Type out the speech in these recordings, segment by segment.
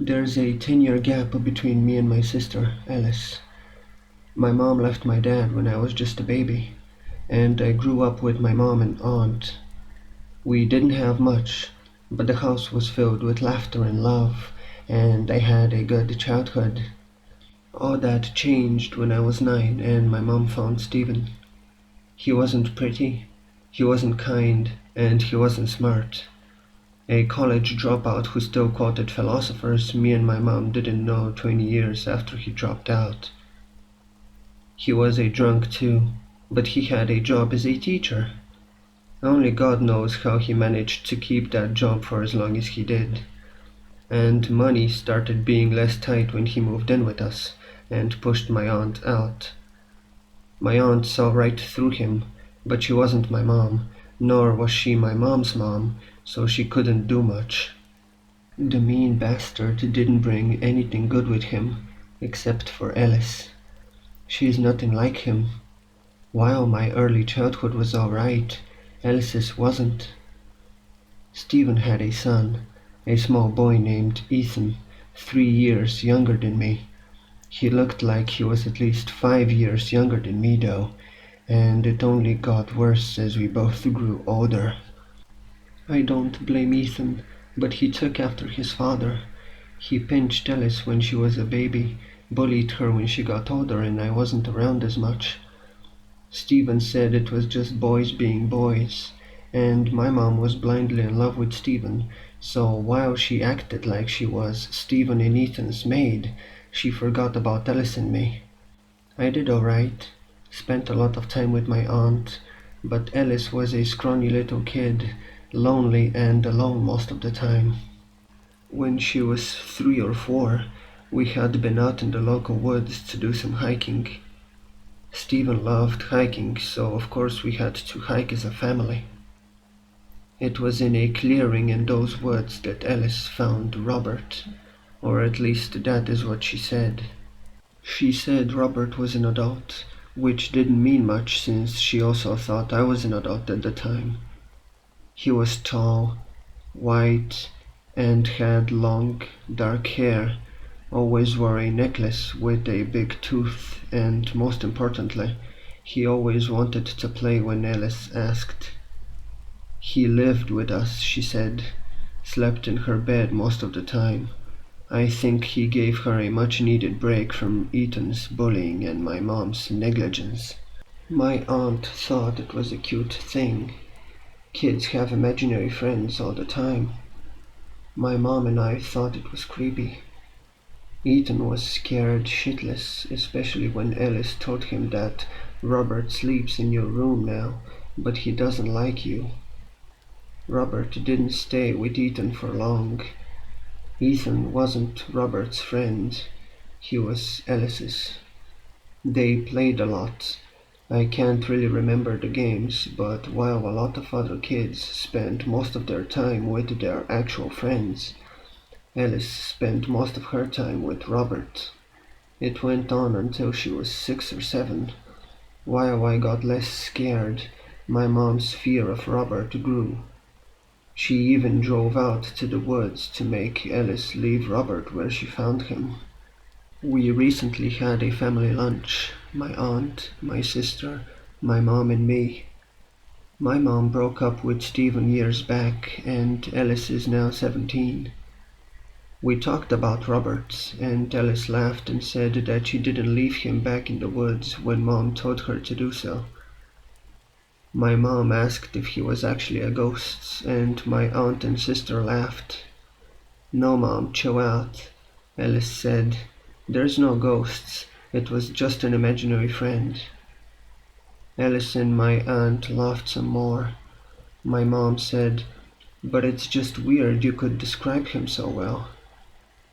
There's a 10-year gap between me and my sister, Alice. My mom left my dad when I was just a baby, and I grew up with my mom and aunt. We didn't have much, but the house was filled with laughter and love, and I had a good childhood. All that changed when I was 9 and my mom found Stephen. He wasn't pretty, he wasn't kind, and he wasn't smart. A college dropout who still quoted philosophers me and my mom didn't know 20 years after he dropped out. He was a drunk too, but he had a job as a teacher. Only God knows how he managed to keep that job for as long as he did. And money started being less tight when he moved in with us and pushed my aunt out. My aunt saw right through him, but she wasn't my mom, nor was she my mom's mom, so she couldn't do much. The mean bastard didn't bring anything good with him, except for Alice. She's nothing like him. While my early childhood was all right, Alice's wasn't. Stephen had a son, a small boy named Ethan, 3 years younger than me. He looked like he was at least 5 years younger than me, though, and it only got worse as we both grew older. I don't blame Ethan, but he took after his father. He pinched Alice when she was a baby, bullied her when she got older and I wasn't around as much. Stephen said it was just boys being boys, and my mom was blindly in love with Stephen, so while she acted like she was Stephen and Ethan's maid, she forgot about Alice and me. I did alright, spent a lot of time with my aunt, but Alice was a scrawny little kid, lonely and alone most of the time. When she was 3 or 4, we had been out in the local woods to do some hiking. Stephen loved hiking, so of course we had to hike as a family. It was in a clearing in those woods that Alice found Robert, or at least that is what she said. She said Robert was an adult, which didn't mean much since she also thought I was an adult at the time. He was tall, white, and had long, dark hair, always wore a necklace with a big tooth, and most importantly, he always wanted to play when Alice asked. He lived with us, she said, slept in her bed most of the time. I think he gave her a much-needed break from Ethan's bullying and my mom's negligence. My aunt thought it was a cute thing. Kids have imaginary friends all the time. My mom and I thought it was creepy. Ethan was scared shitless, especially when Alice told him that Robert sleeps in your room now, but he doesn't like you. Robert didn't stay with Ethan for long. Ethan wasn't Robert's friend, he was Alice's. They played a lot. I can't really remember the games, but while a lot of other kids spent most of their time with their actual friends, Alice spent most of her time with Robert. It went on until she was 6 or 7. While I got less scared, my mom's fear of Robert grew. She even drove out to the woods to make Alice leave Robert where she found him. We recently had a family lunch, my aunt, my sister, my mom and me. My mom broke up with Stephen years back, and Alice is now 17. We talked about Robert, and Alice laughed and said that she didn't leave him back in the woods when Mom told her to do so. My mom asked if he was actually a ghost, and my aunt and sister laughed. "No, Mom, chill out," Alice said. "There's no ghosts. It was just an imaginary friend." Alice and my aunt laughed some more. My mom said, "But it's just weird you could describe him so well."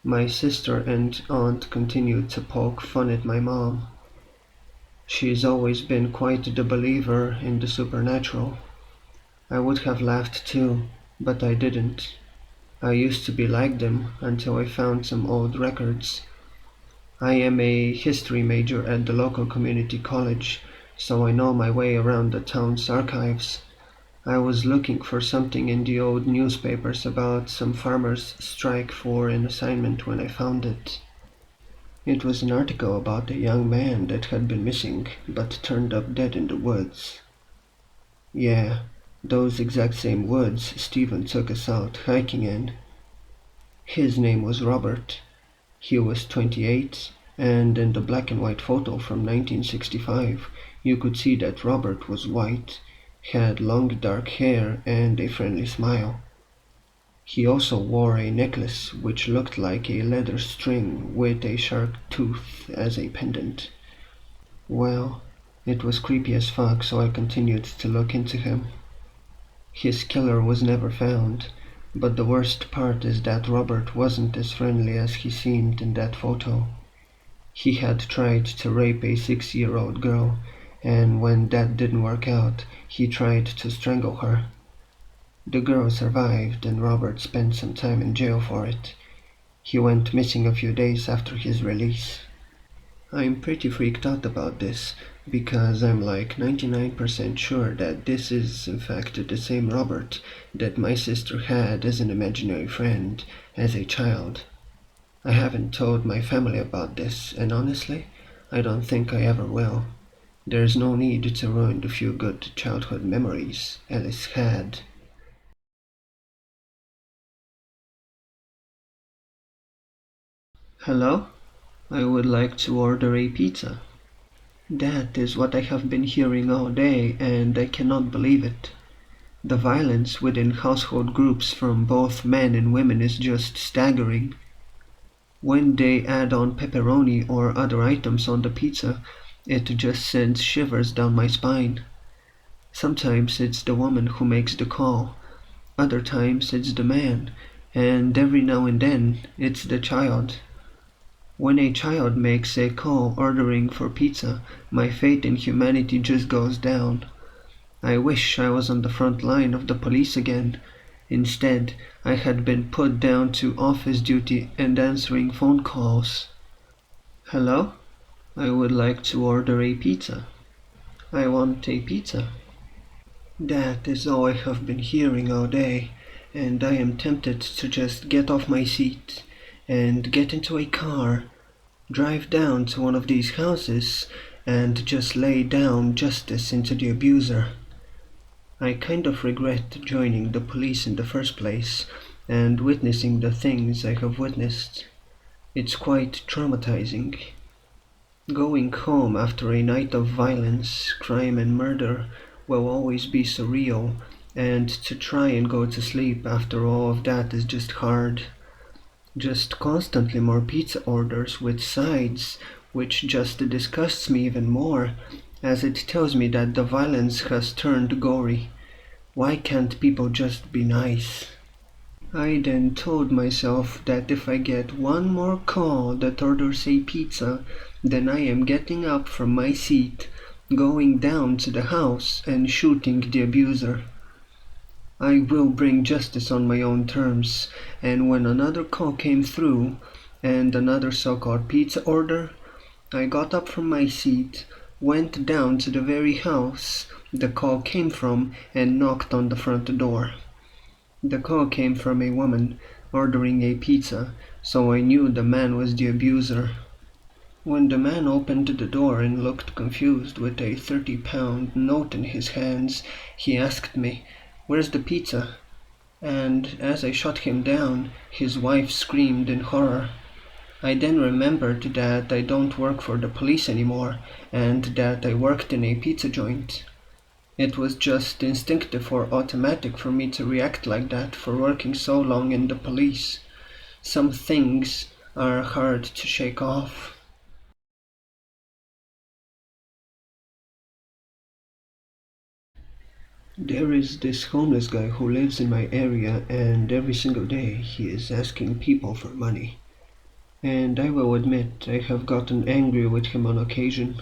My sister and aunt continued to poke fun at my mom. She's always been quite the believer in the supernatural. I would have laughed too, but I didn't. I used to be like them until I found some old records. I am a history major at the local community college, so I know my way around the town's archives. I was looking for something in the old newspapers about some farmers' strike for an assignment when I found it. It was an article about a young man that had been missing but turned up dead in the woods. Yeah, those exact same woods Stephen took us out hiking in. His name was Robert. He was 28, and in the black and white photo from 1965, you could see that Robert was white, had long dark hair and a friendly smile. He also wore a necklace which looked like a leather string with a shark tooth as a pendant. Well, it was creepy as fuck, so I continued to look into him. His killer was never found, but the worst part is that Robert wasn't as friendly as he seemed in that photo. He had tried to rape a 6-year-old girl, and when that didn't work out, he tried to strangle her. The girl survived, and Robert spent some time in jail for it. He went missing a few days after his release. I'm pretty freaked out about this, because I'm like 99% sure that this is in fact the same Robert that my sister had as an imaginary friend as a child. I haven't told my family about this, and honestly, I don't think I ever will. There's no need to ruin the few good childhood memories Alice had. Hello? I would like to order a pizza. That is what I have been hearing all day, and I cannot believe it. The violence within household groups from both men and women is just staggering. When they add on pepperoni or other items on the pizza, it just sends shivers down my spine. Sometimes it's the woman who makes the call, other times it's the man, and every now and then it's the child. When a child makes a call ordering for pizza, my faith in humanity just goes down. I wish I was on the front line of the police again. Instead, I had been put down to office duty and answering phone calls. Hello? I would like to order a pizza. I want a pizza. That is all I have been hearing all day, and I am tempted to just get off my seat and get into a car, drive down to one of these houses, and just lay down justice into the abuser. I kind of regret joining the police in the first place and witnessing the things I have witnessed. It's quite traumatizing. Going home after a night of violence, crime and murder will always be surreal, and to try and go to sleep after all of that is just hard. Just constantly more pizza orders with sides, which just disgusts me even more, as it tells me that the violence has turned gory. Why can't people just be nice? I then told myself that if I get one more call that orders a pizza, then I am getting up from my seat, going down to the house and shooting the abuser. I will bring justice on my own terms, and when another call came through, and another so-called pizza order, I got up from my seat, went down to the very house the call came from, and knocked on the front door. The call came from a woman ordering a pizza, so I knew the man was the abuser. When the man opened the door and looked confused with a 30-pound note in his hands, he asked me, "Where's the pizza?" And as I shut him down, his wife screamed in horror. I then remembered that I don't work for the police anymore, and that I worked in a pizza joint. It was just instinctive or automatic for me to react like that for working so long in the police. Some things are hard to shake off. There is this homeless guy who lives in my area, and every single day he is asking people for money. And I will admit I have gotten angry with him on occasion.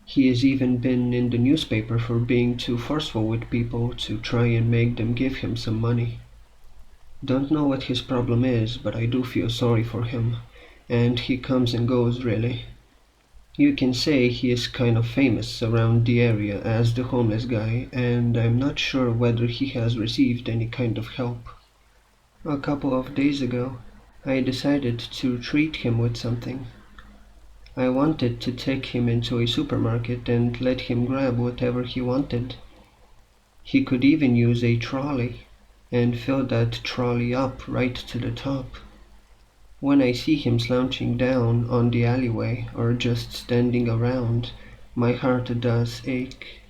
He has even been in the newspaper for being too forceful with people to try and make them give him some money. Don't know what his problem is, but I do feel sorry for him, and he comes and goes really. You can say he is kind of famous around the area as the homeless guy, and I'm not sure whether he has received any kind of help. A couple of days ago, I decided to treat him with something. I wanted to take him into a supermarket and let him grab whatever he wanted. He could even use a trolley and fill that trolley up right to the top. When I see him slouching down on the alleyway or just standing around, my heart does ache.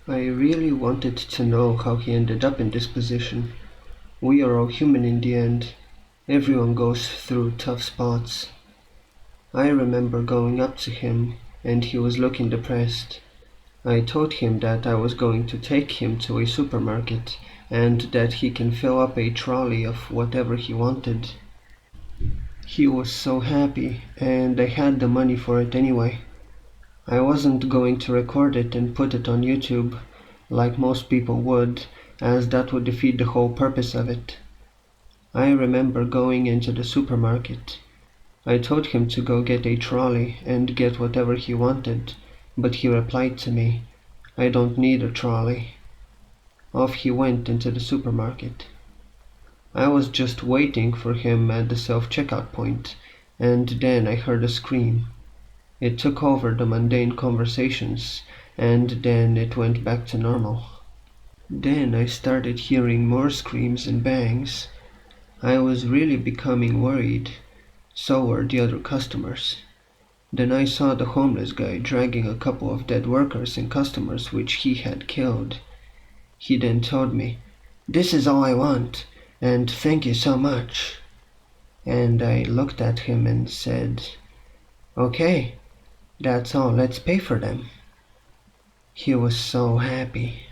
I really wanted to know how he ended up in this position. We are all human in the end. Everyone goes through tough spots. I remember going up to him and he was looking depressed. I told him that I was going to take him to a supermarket and that he can fill up a trolley of whatever he wanted. He was so happy, and I had the money for it anyway. I wasn't going to record it and put it on YouTube, like most people would, as that would defeat the whole purpose of it. I remember going into the supermarket. I told him to go get a trolley and get whatever he wanted, but he replied to me, "I don't need a trolley." Off he went into the supermarket. I was just waiting for him at the self-checkout point, and then I heard a scream. It took over the mundane conversations, and then it went back to normal. Then I started hearing more screams and bangs. I was really becoming worried. So were the other customers. Then I saw the homeless guy dragging a couple of dead workers and customers which he had killed. He then told me, "This is all I want, and thank you so much." And I looked at him and said, "Okay, that's all, let's pay for them." He was so happy.